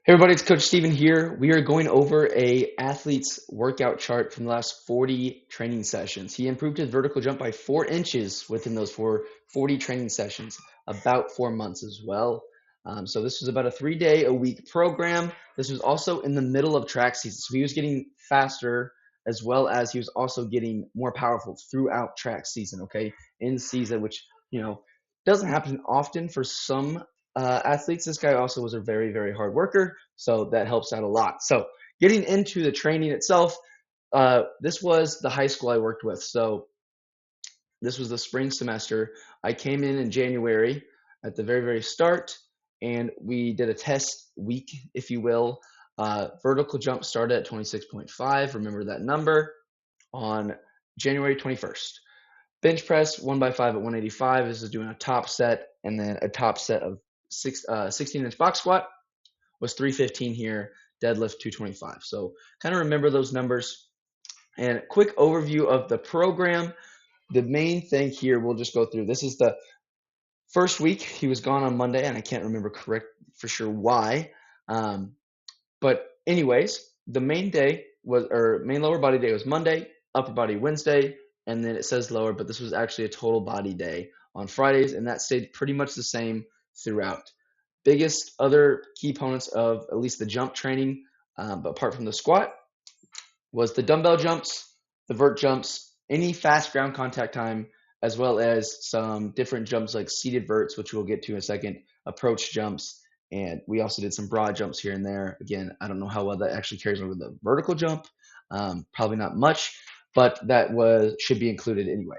Hey everybody, it's Coach Steven here. We are going over a athlete's workout chart from the last 40 training sessions. He improved his vertical jump by 4 inches within those 40 training sessions, about 4 months as well. So this was about a 3-day-a-week program. This was also in the middle of track season. So he was getting faster as well as he was also getting more powerful throughout track season, okay? In season, which, doesn't happen often for some athletes. This guy also was a very, very hard worker, so that helps out a lot. So getting into the training itself, this was the high school I worked with. So this was the spring semester. I came in January at the very, very start, and we did a test week, if you will. Vertical jump started at 26.5. Remember that number on January 21st. Bench press 1x5 at 185. This is doing a top set, and then a top set of 16-inch box squat was 315 here, deadlift 225. So kind of remember those numbers. And quick overview of the program. The main thing here we'll just go through. This is the first week. He was gone on Monday, and I can't remember correct for sure why. But anyways, the main day was, or main lower body day was Monday, upper body Wednesday, and then it says lower, but this was actually a total body day on Fridays, and that stayed pretty much the same throughout. Biggest other key components of at least the jump training, but apart from the squat, was the dumbbell jumps, the vert jumps, any fast ground contact time, as well as some different jumps like seated verts, which we'll get to in a second, approach jumps, and we also did some broad jumps here and there. Again, I don't know how well that actually carries over the vertical jump. Probably not much, but that should be included anyway.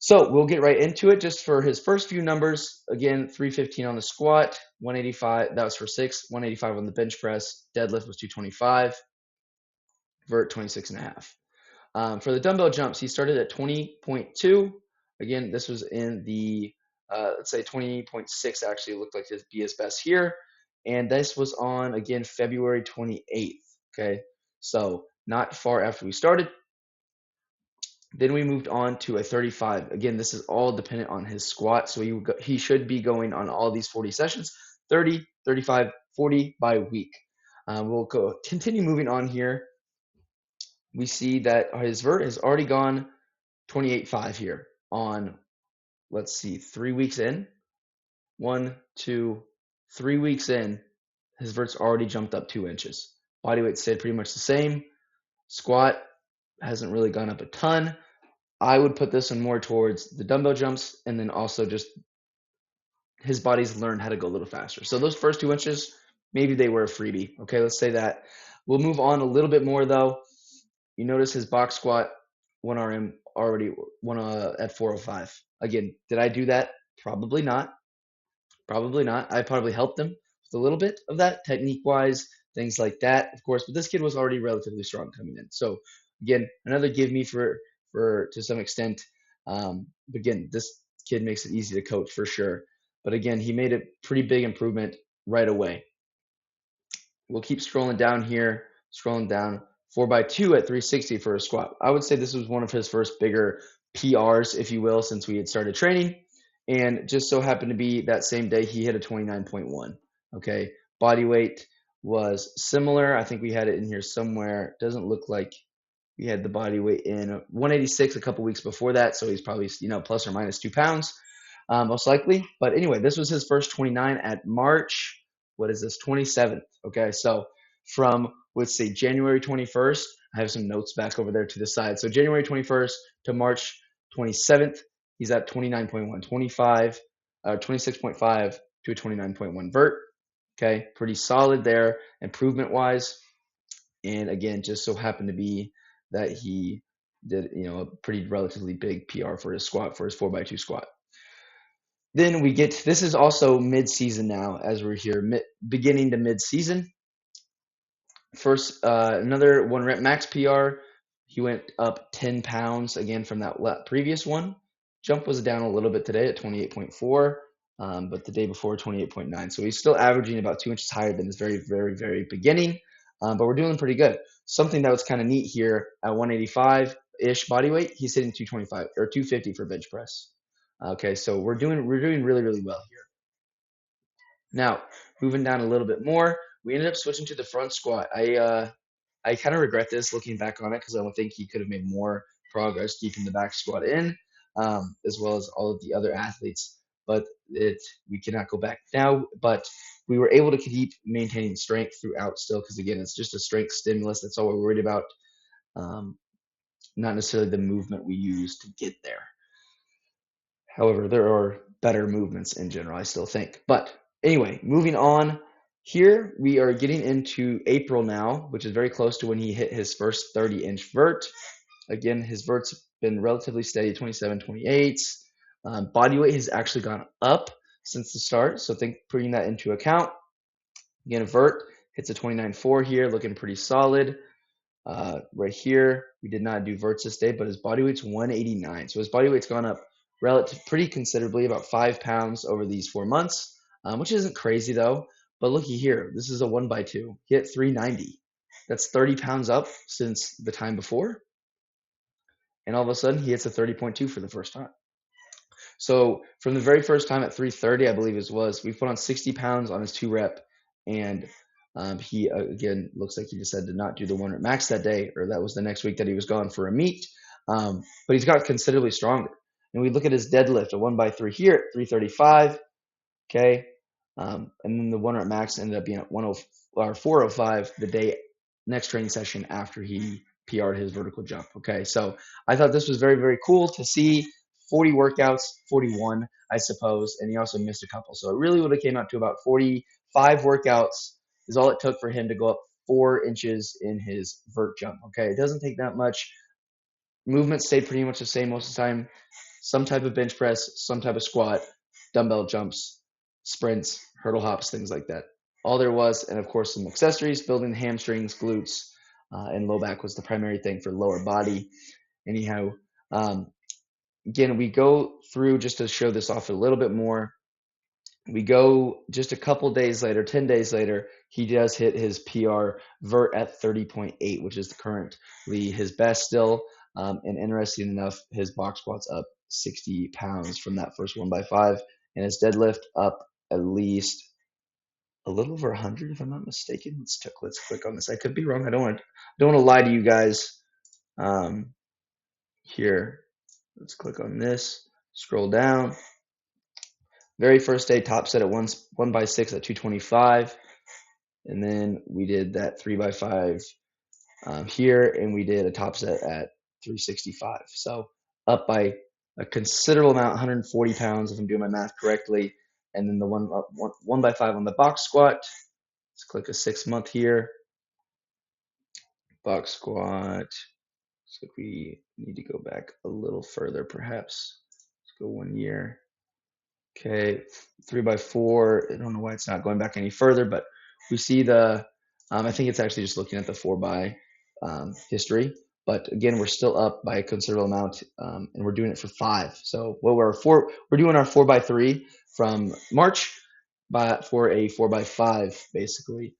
So we'll get right into it. Just for his first few numbers, again, 315 on the squat, 185, that was for 6, 185 on the bench press, deadlift was 225, vert 26 and a half. For the dumbbell jumps, he started at 20.2. Again, this was in the, let's say 20.6 actually looked like his be his best here. And this was on, again, February 28th. Okay, so not far after we started. Then we moved on to a 35. Again, this is all dependent on his squat. So he should be going on all these 40 sessions, 30, 35, 40 by week. We'll continue moving on here. We see that his vert has already gone 28.5 here on, let's see, 3 weeks in. 1, 2, 3 weeks in, his vert's already jumped up 2 inches. Body weight stayed pretty much the same. Squat hasn't really gone up a ton. I would put this one more towards the dumbbell jumps, and then also just his body's learned how to go a little faster. So those first 2 inches, maybe they were a freebie. Okay, let's say that. We'll move on a little bit more though. You notice his box squat 1RM already at 405. Again, did I do that? Probably not. Probably not. I probably helped him with a little bit of that technique-wise, things like that, of course. But this kid was already relatively strong coming in. So again, another give me for to some extent. Again, this kid makes it easy to coach for sure. But again, he made a pretty big improvement right away. We'll keep scrolling down here, scrolling down. 4x2 at 360 for a squat. I would say this was one of his first bigger PRs, if you will, since we had started training. And just so happened to be that same day he hit a 29.1. Okay, body weight was similar. I think we had it in here somewhere. Doesn't look like we had the body weight in 186 a couple weeks before that, so he's probably plus or minus 2 pounds, most likely. But anyway, this was his first 29 at March. What is this? 27th. Okay, so from, let's say, January 21st. I have some notes back over there to the side. So January 21st to March 27th, he's at 29.1, 26.5 to a 29.1 vert. Okay, pretty solid there, improvement-wise. And again, just so happened to be that he did, a pretty relatively big PR for his squat, for his 4x2 squat. Then we get, this is also mid-season now, as we're here, beginning to mid-season. First, another 1 rep max PR. He went up 10 pounds again from that previous one. Jump was down a little bit today at 28.4, but the day before 28.9. So he's still averaging about 2 inches higher than his very, very, very beginning. But we're doing pretty good. Something that was kind of neat here at 185-ish body weight, he's hitting 225 or 250 for bench press. Okay, so we're doing really, really well here. Now, moving down a little bit more, we ended up switching to the front squat. I kind of regret this looking back on it because I don't think he could have made more progress keeping the back squat in, as well as all of the other athletes. But we cannot go back now. But we were able to keep maintaining strength throughout still because again, it's just a strength stimulus. That's all we're worried about, um, not necessarily the movement we use to get there. However, there are better movements in general, I still think. But anyway, moving on. Here we are getting into April now, which is very close to when he hit his first 30-inch vert. Again, his vert's been relatively steady, 27, 28. Body weight has actually gone up since the start, so think putting that into account. Again, a vert hits a 29.4 here, looking pretty solid. Right here, we did not do verts this day, but his body weight's 189. So his body weight's gone up pretty considerably, about 5 pounds over these 4 months, which isn't crazy though. But looky here, this is a 1x2. He hit 390. That's 30 pounds up since the time before. And all of a sudden, he hits a 30.2 for the first time. So from the very first time at 330, I believe it was, we put on 60 pounds on his 2-rep, and he again looks like he decided to not do the 1-rep max that day, or that was the next week that he was gone for a meet. But he's got considerably stronger. And we look at his deadlift, a 1x3 here at 335. Okay, and then the 1-rep max ended up being at 405 the day next training session after he PR'd his vertical jump. Okay, so I thought this was very, very cool to see. 40 workouts, 41, I suppose, and he also missed a couple. So it really would have came out to about 45 workouts is all it took for him to go up 4 inches in his vert jump. Okay, it doesn't take that much. Movement stayed pretty much the same most of the time. Some type of bench press, some type of squat, dumbbell jumps, sprints, hurdle hops, things like that. All there was, and of course some accessories, building hamstrings, glutes, and low back was the primary thing for lower body. Anyhow, again, we go through just to show this off a little bit more. We go just a couple days later, 10 days later, he does hit his PR vert at 30.8, which is currently his best still. And interesting enough, his box squat's up 60 pounds from that first 1x5, and his deadlift up at least a little over 100, if I'm not mistaken. Let's click on this. I could be wrong. I don't want to lie to you guys. Here, let's click on this. Scroll down. Very first day, top set at 1x6 at 225, and then we did that 3x5 here, and we did a top set at 365. So up by a considerable amount, 140 pounds if I'm doing my math correctly. And then the 1x5 on the box squat. Let's click a 6-month here. Box squat. So we need to go back a little further, perhaps. Let's go 1 year. Okay, 3x4. I don't know why it's not going back any further, but we see the. I think it's actually just looking at the 4x history. But again, we're still up by a considerable amount, and we're doing it for 5. So we're doing our 4x3 from March, but for a 4x5 basically,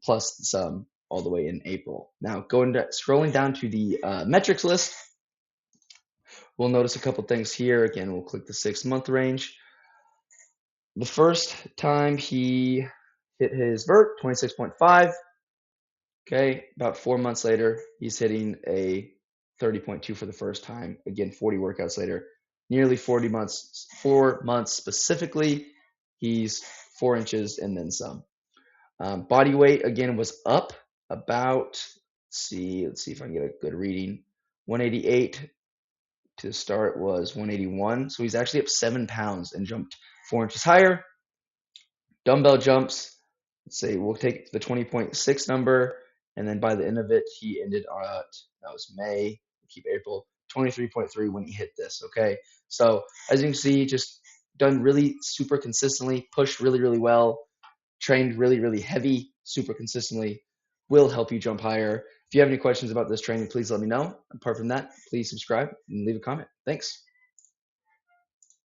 plus some all the way in April. Now scrolling down to the metrics list, we'll notice a couple things here. Again, we'll click the 6-month range. The first time he hit his vert, 26.5. Okay, about 4 months later, he's hitting a 30.2 for the first time. Again, 40 workouts later, nearly 4 months specifically, he's 4 inches and then some. Body weight, again, was up about, let's see if I can get a good reading. 188 to start was 181. So he's actually up 7 pounds and jumped 4 inches higher. Dumbbell jumps, let's say we'll take the 20.6 number, and then by the end of it, he ended at, that was May, we'll keep April, 23.3 when he hit this, okay? So as you can see, just done really super consistently, pushed really, really well, trained really, really heavy, super consistently, will help you jump higher. If you have any questions about this training, please let me know. Apart from that, please subscribe and leave a comment. Thanks.